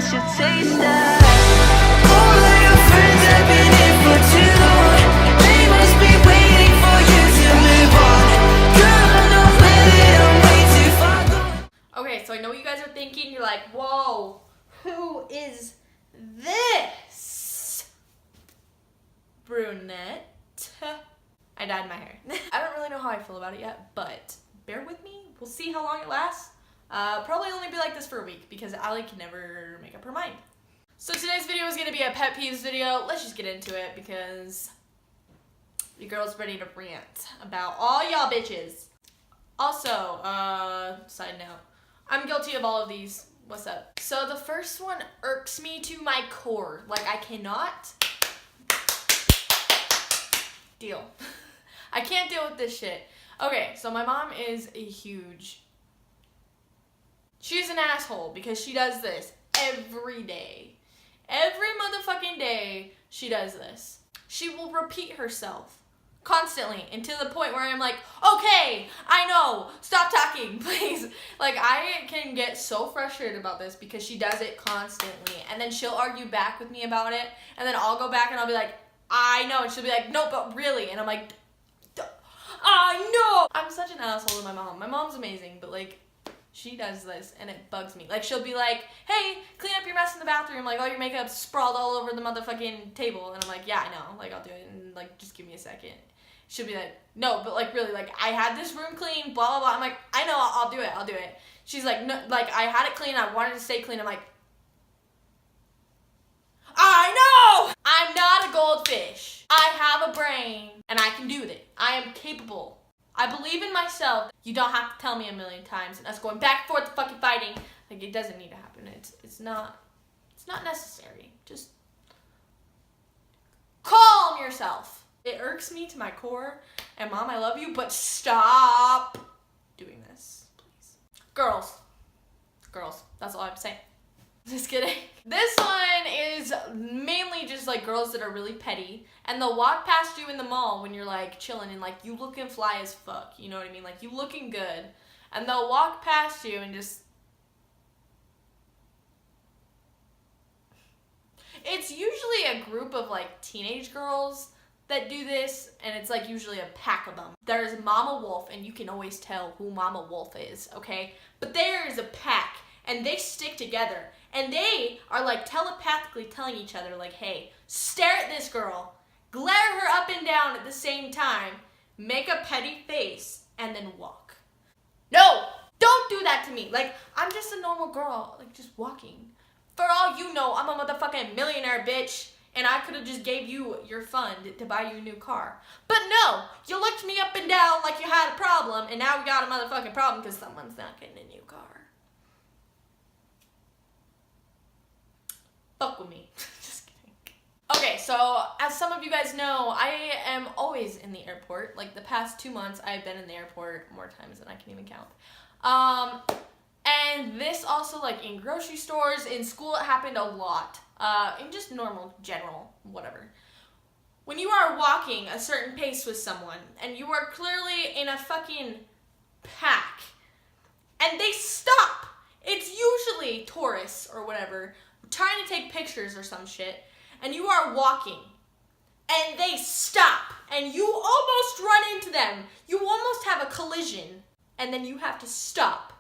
should taste that. All of your friends have been in for too long. They must be waiting for you to move on. Girl, I know that I'm way too far gone. Okay, so I know what you guys are thinking. You're like, whoa, who is this brunette? I dyed my hair. I don't really know how I feel about it yet, but bear with me. We'll see how long it lasts. Probably only be like this for a week because Allie can never make up her mind. So today's video is going to be a pet peeves video. Let's just get into it because your girl's ready to rant about all y'all bitches. Also, side note, I'm guilty of all of these. What's up? So the first one irks me to my core. Like, I cannot deal. I can't deal with this shit. Okay, so my mom is a huge... She's an asshole because she does this every day. Every motherfucking day, she does this. She will repeat herself constantly, and to the point where I'm like, okay, I know, stop talking, please. Like, I can get so frustrated about this because she does it constantly, and then she'll argue back with me about it, and then I'll go back and I'll be like, I know, and she'll be like, no, but really, and I'm like, I know. I'm such an asshole to my mom. My mom's amazing, but like, she does this and it bugs me. Like, she'll be like, hey, clean up your mess in the bathroom. Like, all your makeup's sprawled all over the motherfucking table. And I'm like, yeah, I know. Like, I'll do it. And like, just give me a second. She'll be like, no, but like, really, like, I had this room clean, blah, blah, blah. I'm like, I know, I'll do it. I'll do it. She's like, no, like, I had it clean. I wanted to stay clean. I'm like, I know! I'm not a goldfish. I have a brain and I can do this. I am capable. I believe in myself. You don't have to tell me a million times and us going back and forth fucking fighting. Like, it doesn't need to happen. It's not necessary. Just calm yourself. It irks me to my core. And Mom, I love you, but stop doing this, please. Girls. That's all I have to say. Just kidding. This one is mainly just like girls that are really petty and they'll walk past you in the mall when you're like chilling and like you looking fly as fuck, you know what I mean? Like you looking good and they'll walk past you and just... It's usually a group of like teenage girls that do this and it's like usually a pack of them. There's Mama Wolf and you can always tell who Mama Wolf is, okay? But there is a pack and they stick together. And they are like telepathically telling each other like, hey, stare at this girl, glare her up and down at the same time, make a petty face, and then walk. No, don't do that to me. Like, I'm just a normal girl, like just walking. For all you know, I'm a motherfucking millionaire, bitch, and I could have just gave you your fund to buy you a new car. But no, you looked me up and down like you had a problem, and now we got a motherfucking problem because someone's not getting a new car. Fuck with me. Just kidding. Okay, so as some of you guys know, I am always in the airport. Like the past 2 months, I've been in the airport more times than I can even count. And this also like in grocery stores, in school, it happened a lot. In just normal, general, whatever. When you are walking a certain pace with someone, and you are clearly in a fucking pack, and they stop. It's usually tourists or whatever, trying to take pictures or some shit, and you are walking, and they stop, and you almost run into them. You almost have a collision, and then you have to stop,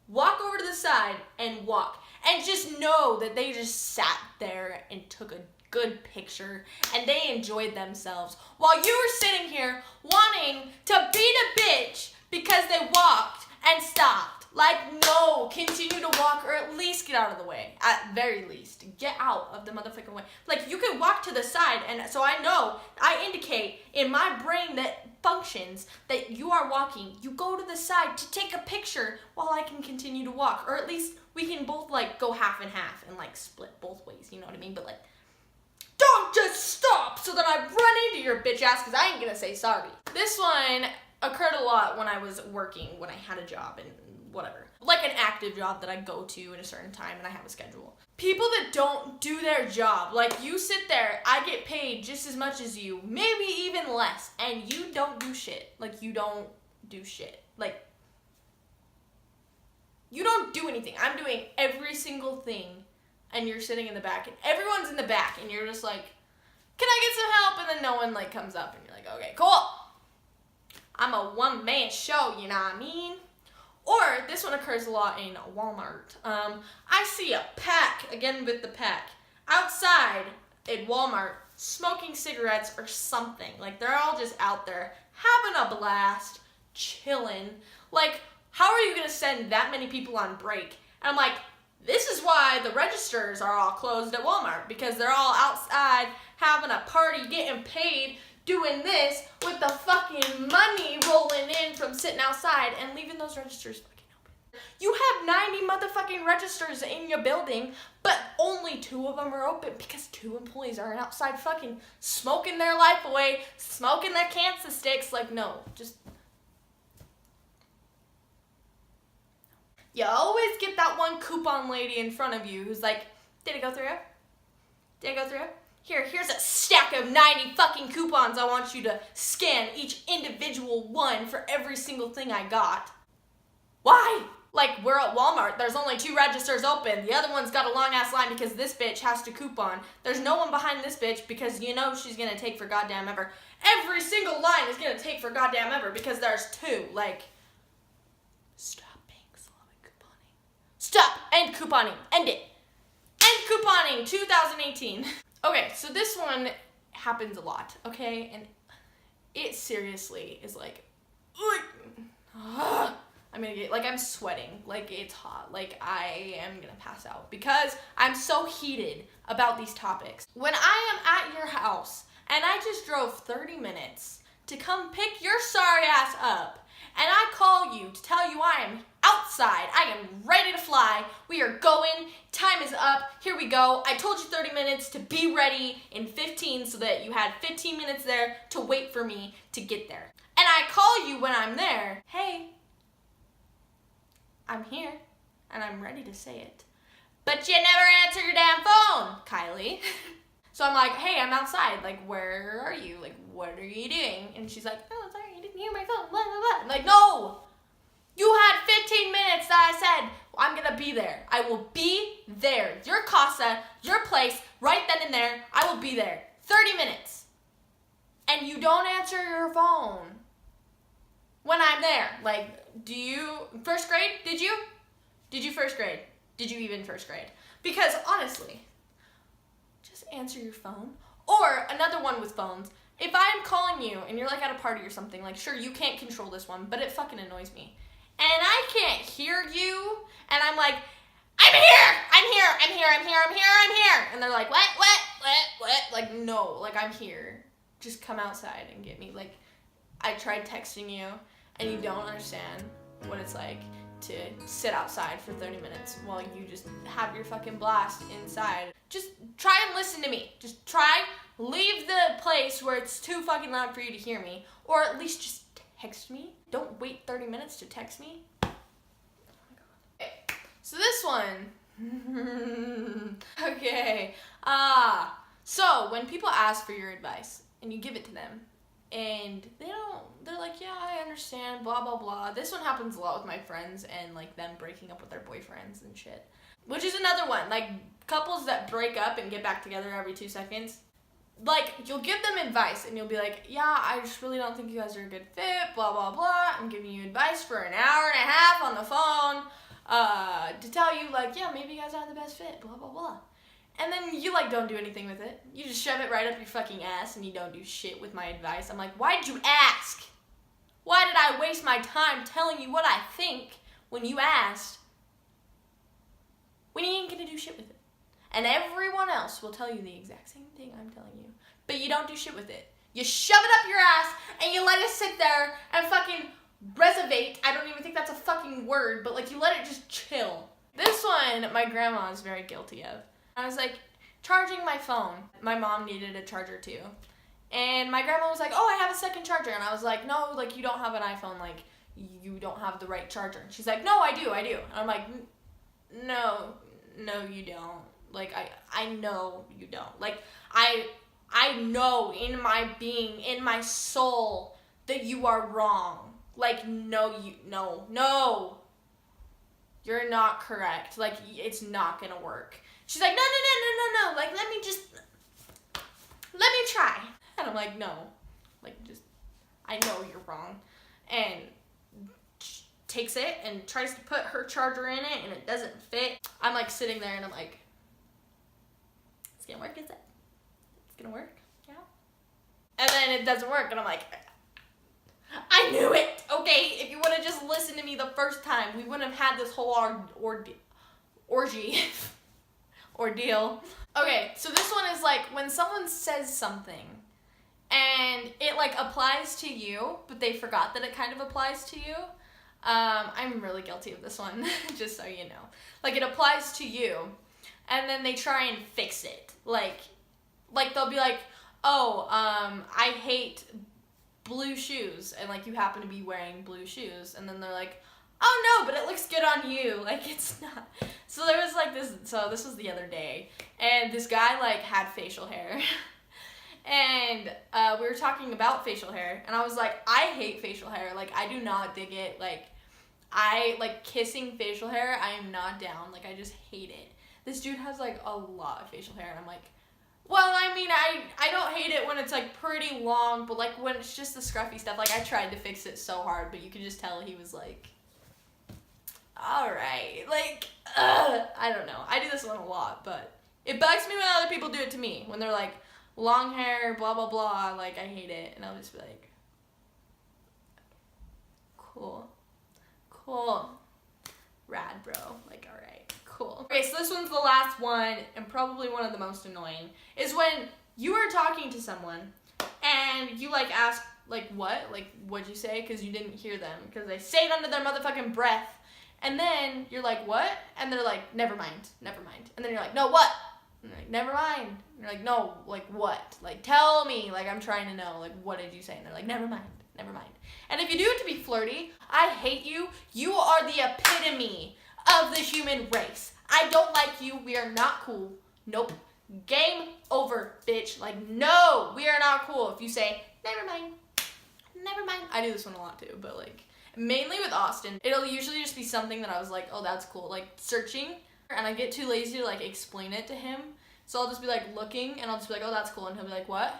walk over to the side, and walk. And just know that they just sat there and took a good picture, and they enjoyed themselves, while you were sitting here wanting to beat a bitch because they walked and stopped. Like, no, continue to walk or at least get out of the way. At very least, get out of the motherfucking way. Like, you can walk to the side, and so I know, I indicate in my brain that functions that you are walking. You go to the side to take a picture while I can continue to walk. Or at least we can both, like, go half and half and, like, split both ways, you know what I mean? But, like, don't just stop so that I run into your bitch ass because I ain't gonna say sorry. This one occurred a lot when I was working, when I had a job and whatever. Like an active job that I go to at a certain time and I have a schedule. People that don't do their job, like you sit there, I get paid just as much as you, maybe even less, and you don't do shit. Like you don't do shit. Like you don't do anything. I'm doing every single thing and you're sitting in the back, and everyone's in the back, and you're just like, can I get some help? And then no one like comes up, and you're like, okay, cool. I'm a one-man show, you know what I mean? Or this one occurs a lot in Walmart. I see a pack, again with the pack, outside at Walmart smoking cigarettes or something. Like, they're all just out there having a blast, chilling. Like, how are you gonna send that many people on break? And I'm like, this is why the registers are all closed at Walmart, because they're all outside having a party, getting paid, doing this with the fucking money rolling in from sitting outside and leaving those registers fucking open. You have 90 motherfucking registers in your building, but only 2 of them are open because 2 employees are outside fucking smoking their life away, smoking their cancer sticks. Like, no, just... You always get that one coupon lady in front of you who's like, did it go through? Did it go through? Here's a stack of 90 fucking coupons. I want you to scan each individual one for every single thing I got. Why? Like, we're at Walmart. There's only 2 registers open. The other one's got a long-ass line because this bitch has to coupon. There's no one behind this bitch because you know she's gonna take for goddamn ever. Every single line is gonna take for goddamn ever because there's 2. Like, stop being slow at couponing. Stop! End couponing. End it. End couponing 2018. Okay, so this one happens a lot, okay? And it seriously is like, I'm gonna get, like, I'm sweating, like, it's hot, like, I am gonna pass out because I'm so heated about these topics. When I am at your house and I just drove 30 minutes to come pick your sorry ass up, and I call you to tell you I am outside, I am ready to fly, we are going, time is up, here we go. I told you 30 minutes to be ready in 15 so that you had 15 minutes there to wait for me to get there. And I call you when I'm there, hey, I'm here, and I'm ready to say it. But you never answer your damn phone, Kylie. So I'm like, hey, I'm outside, like, where are you? Like, what are you doing? And she's like, oh, sorry, I didn't hear my phone, blah, blah, blah. I'm like, no! You had 15 minutes that I said, I'm gonna be there. I will be there. Your casa, your place, right then and there, I will be there. 30 minutes. And you don't answer your phone when I'm there. Like, do you, first grade, did you? Did you first grade? Did you even first grade? Because honestly, just answer your phone. Or another one with phones, if I'm calling you and you're like at a party or something, like, sure, you can't control this one, but it fucking annoys me. And I can't hear you, and I'm like, I'm here, I'm here, I'm here, I'm here, I'm here, I'm here. And they're like, what? Like, no, like, I'm here. Just come outside and get me. Like, I tried texting you, and you don't understand what it's like to sit outside for 30 minutes while you just have your fucking blast inside. Just try and listen to me. Just try, leave the place where it's too fucking loud for you to hear me, or at least just text me. Don't wait 30 minutes to text me. Oh my god. Okay, so this one. Okay. So when people ask for your advice and you give it to them, and they're like, yeah, I understand, blah, blah, blah. This one happens a lot with my friends and, like, them breaking up with their boyfriends and shit. Which is another one. Like, couples that break up and get back together every 2 seconds. Like, you'll give them advice and you'll be like, yeah, I just really don't think you guys are a good fit, blah, blah, blah. I'm giving you advice for an hour and a half on the phone to tell you, like, yeah, maybe you guys aren't the best fit, blah, blah, blah. And then you, like, don't do anything with it. You just shove it right up your fucking ass and you don't do shit with my advice. I'm like, why did you ask? Why did I waste my time telling you what I think when you asked? When you ain't gonna do shit with it. And everyone else will tell you the exact same thing I'm telling you. But you don't do shit with it. You shove it up your ass and you let it sit there and fucking reservate. I don't even think that's a fucking word, but, like, you let it just chill. This one, my grandma is very guilty of. I was, like, charging my phone. My mom needed a charger too. And my grandma was like, oh, I have a second charger. And I was like, no, like, you don't have an iPhone. Like, you don't have the right charger. And she's like, no, I do. And I'm like, no, you don't. Like, I know you don't. Like, I know in my being, in my soul, that you are wrong. Like, no. you're not correct. Like, it's not gonna work. She's like, no. Like, let me try. And I'm like, no. Like, just, I know you're wrong. And takes it and tries to put her charger in it, and it doesn't fit. I'm like sitting there and I'm like, it's gonna work, is it? It's gonna work? Yeah. And then it doesn't work, and I'm like, I knew it, okay? If you would have just listened to me the first time, we wouldn't have had this whole orgy. Ordeal. Okay, so this one is like when someone says something and it like applies to you, but they forgot that it kind of applies to you. I'm really guilty of this one, just so you know. Like, it applies to you, and then they try and fix it. Like they'll be like, oh, I hate blue shoes, and like you happen to be wearing blue shoes, and then they're like, oh no, but it looks good on you. Like, it's not. So there was like this, so this was the other day, and this guy like had facial hair. And we were talking about facial hair, and I was like, I hate facial hair. Like, I do not dig it. Like, I like kissing facial hair. I am not down. Like, I just hate it. This dude has like a lot of facial hair, and I'm like, well, I mean, I don't hate it when it's like pretty long, but like when it's just the scruffy stuff, like I tried to fix it so hard, but you could just tell he was like, all right, like, I don't know. I do this one a lot, but it bugs me when other people do it to me, when they're like, long hair, blah, blah, blah, like, I hate it, and I'll just be like, cool, rad, bro, like, all right, cool. Okay, so this one's the last one, and probably one of the most annoying, is when you are talking to someone, and you, like, ask, like, what? Like, what'd you say? Because you didn't hear them, because they say it under their motherfucking breath, and then you're like, what? And they're like, never mind, and then you're like, no, what? And they're like, never mind. And you're like, no, like what? Like, tell me. Like, I'm trying to know. Like, what did you say? And they're like, never mind. And if you do it to be flirty, I hate you. You are the epitome of the human race. I don't like you. We are not cool. Nope. Game over, bitch. Like, no, we are not cool. If you say, never mind. I do this one a lot too, but like, mainly with Austin, it'll usually just be something that I was like, oh, that's cool. Like, searching. And I get too lazy to like explain it to him, so I'll just be like looking, and I'll just be like, oh, that's cool, and he'll be like, what,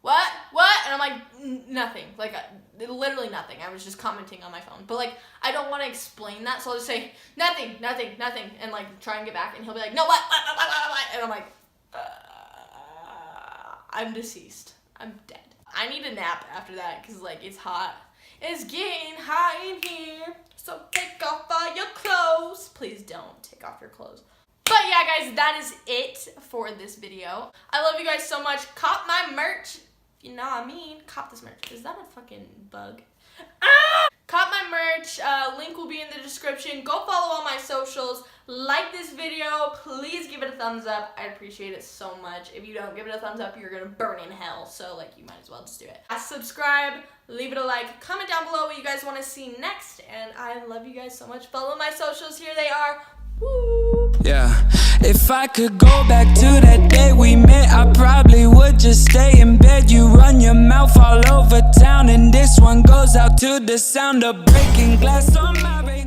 and I'm like, nothing, like literally nothing. I was just commenting on my phone, but like I don't want to explain that, so I'll just say nothing, and like try and get back, and he'll be like, no, what, and I'm like, I'm deceased, I'm dead. I need a nap after that, because like it's hot. It's getting hot in here, so take off all your clothes. Please don't take off your clothes. But yeah, guys, that is it for this video. I love you guys so much. Cop my merch. You know what I mean? Cop this merch. Is that a fucking bug? Ah! Cop my merch. Link will be in the description. Go follow all my socials. Like this video. Please give it a thumbs up. I appreciate it so much. If you don't give it a thumbs up, you're gonna burn in hell. So like, you might as well just do it. Subscribe. Leave it a like. Comment down below what you guys want to see next. And I love you guys so much. Follow my socials. Here they are. Woo! Yeah, if I could go back to that day we met, I probably would just stay in bed. You run your mouth all over town, and this one goes out to the sound of breaking glass on my radio.